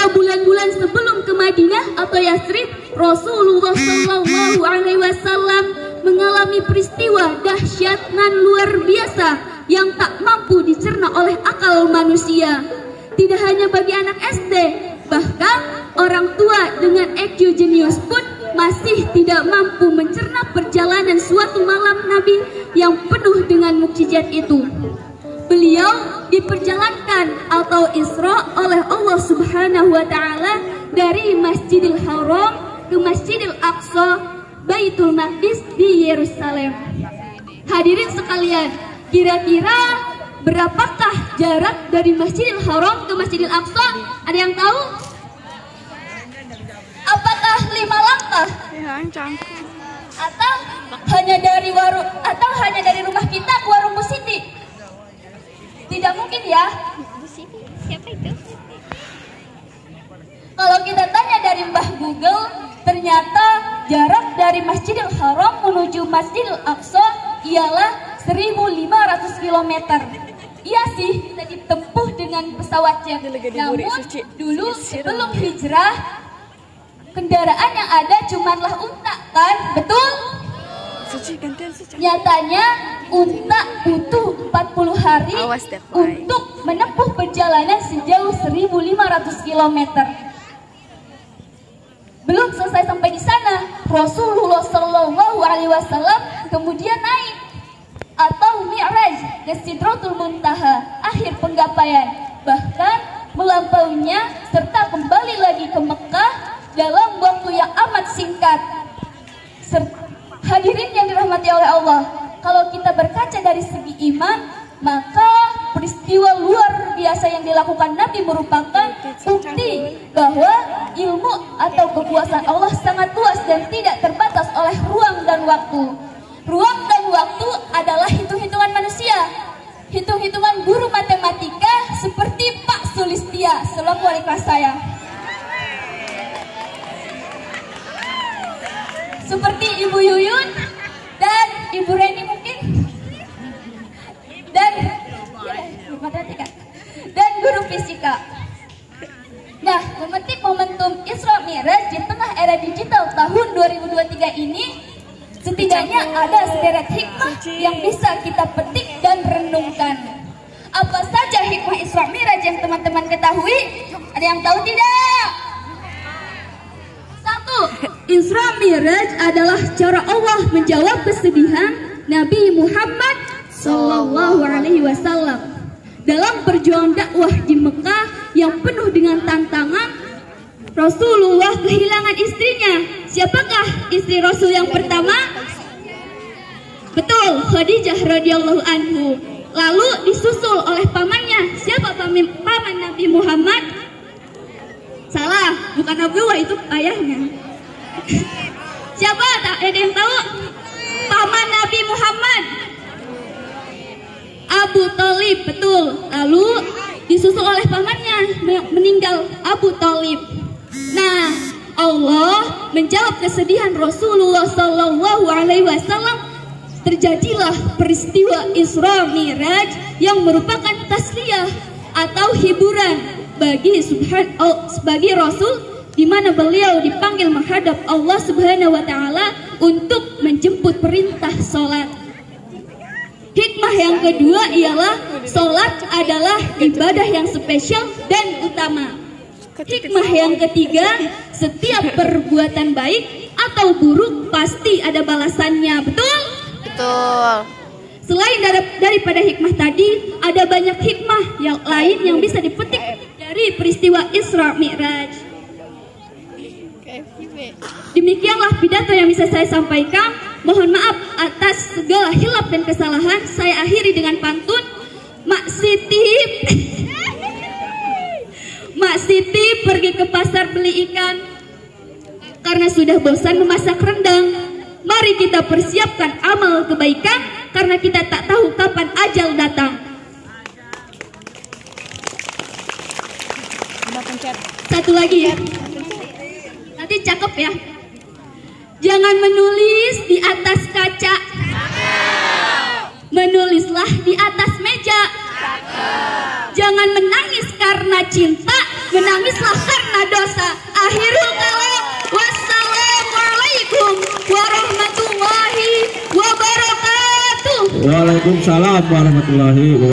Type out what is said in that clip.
pada bulan-bulan sebelum ke Madinah atau Yathrib, Rasulullah Shallallahu Alaihi Wasallam mengalami peristiwa dahsyat nan luar biasa yang tak mampu dicerna oleh akal manusia. Tidak hanya bagi anak SD, bahkan orang tua dengan IQ jenius pun masih tidak mampu mencerna perjalanan suatu malam Nabi yang penuh dengan mukjizat itu. Beliau diperjalankan atau Isra oleh Allah Subhanahu wa taala dari Masjidil Haram ke Masjidil Aqsa, Baitul Maqdis di Yerusalem. Hadirin sekalian, kira-kira berapakah jarak dari Masjidil Haram ke Masjidil Aqsa? Ada yang tahu? Apakah 5 langkah? Atau hanya dari rumah kita ke warung Bu Siti? Tidak mungkin ya. Bu Siti, siapa itu? Kalau kita tanya dari Mbah Google, ternyata jarak dari Masjidil Haram menuju Masjidil Aqsa ialah 1.500 km. Iya sih, bisa ditempuh dengan pesawatnya. Namun dulu sebelum hijrah, kendaraan yang ada cumanlah unta, kan? Betul? Nyatanya unta butuh 40 hari untuk menempuh perjalanan sejauh 1.500 km. Belum selesai sampai di sana, Rasulullah Shallallahu Alaihi Wasallam kemudian naik atau Mi'raj ke Sidratul Muntaha, akhir penggapaian. Bahkan melampauinya serta kembali lagi ke Mekah dalam waktu yang amat singkat. Hadirin yang dirahmati oleh Allah, kalau kita berkaca dari segi iman, maka peristiwa luar biasa yang dilakukan Nabi merupakan bukti bahwa ilmu atau kekuasaan Allah sangat luas dan tidak terbatas oleh ruang dan waktu. Ruang dan waktu adalah hitung-hitungan manusia, hitung-hitungan guru matematika seperti Pak Sulistia selaku wali kelas saya. Seperti Ibu Yuyun dan Ibu Reni mungkin, dan guru fisika. Nah, memetik momentum Isra Mi'raj di tengah era digital tahun 2023 ini, setidaknya ada sederet hikmah yang bisa kita petik dan renungkan. Apa saja hikmah Isra Mi'raj yang teman-teman ketahui? Ada yang tahu tidak? Isra Mi'raj adalah cara Allah menjawab kesedihan Nabi Muhammad Sallallahu Alaihi Wasallam dalam perjuangan dakwah di Mekah yang penuh dengan tantangan. Rasulullah kehilangan istrinya. Siapakah istri Rasul yang pertama? Betul, Khadijah radhiyallahu anhu. Lalu disusul oleh pamannya. Siapa paman Nabi Muhammad? Salah, bukan Abdullah, itu ayahnya. Siapa? Ada yang tahu? Paman Nabi Muhammad, Abu Thalib, betul. Lalu disusul oleh pamannya meninggal, Abu Thalib. Nah, Allah menjawab kesedihan Rasulullah Sallallahu Alaihi Wasallam. Terjadilah peristiwa Isra Mi'raj yang merupakan tasliyah atau hiburan bagi Rasul, di mana beliau dipanggil menghadap Allah Subhanahu wa taala untuk menjemput perintah salat. Hikmah yang kedua ialah salat adalah ibadah yang spesial dan utama. Hikmah yang ketiga, setiap perbuatan baik atau buruk pasti ada balasannya. Betul? Betul. Selain daripada hikmah tadi, ada banyak hikmah yang lain yang bisa dipetik dari peristiwa Isra Mi'raj. Demikianlah pidato yang bisa saya sampaikan. Mohon maaf atas segala hilaf dan kesalahan. Saya akhiri dengan pantun. Mak Siti pergi ke pasar beli ikan karena sudah bosan memasak rendang. Mari kita persiapkan amal kebaikan karena kita tak tahu kapan ajal datang. Satu lagi ya. Nanti cakep ya. Jangan menulis di atas kaca, menulislah di atas meja. Jangan menangis karena cinta, menangislah karena Waalaikumsalam warahmatullahi wabarakatuh.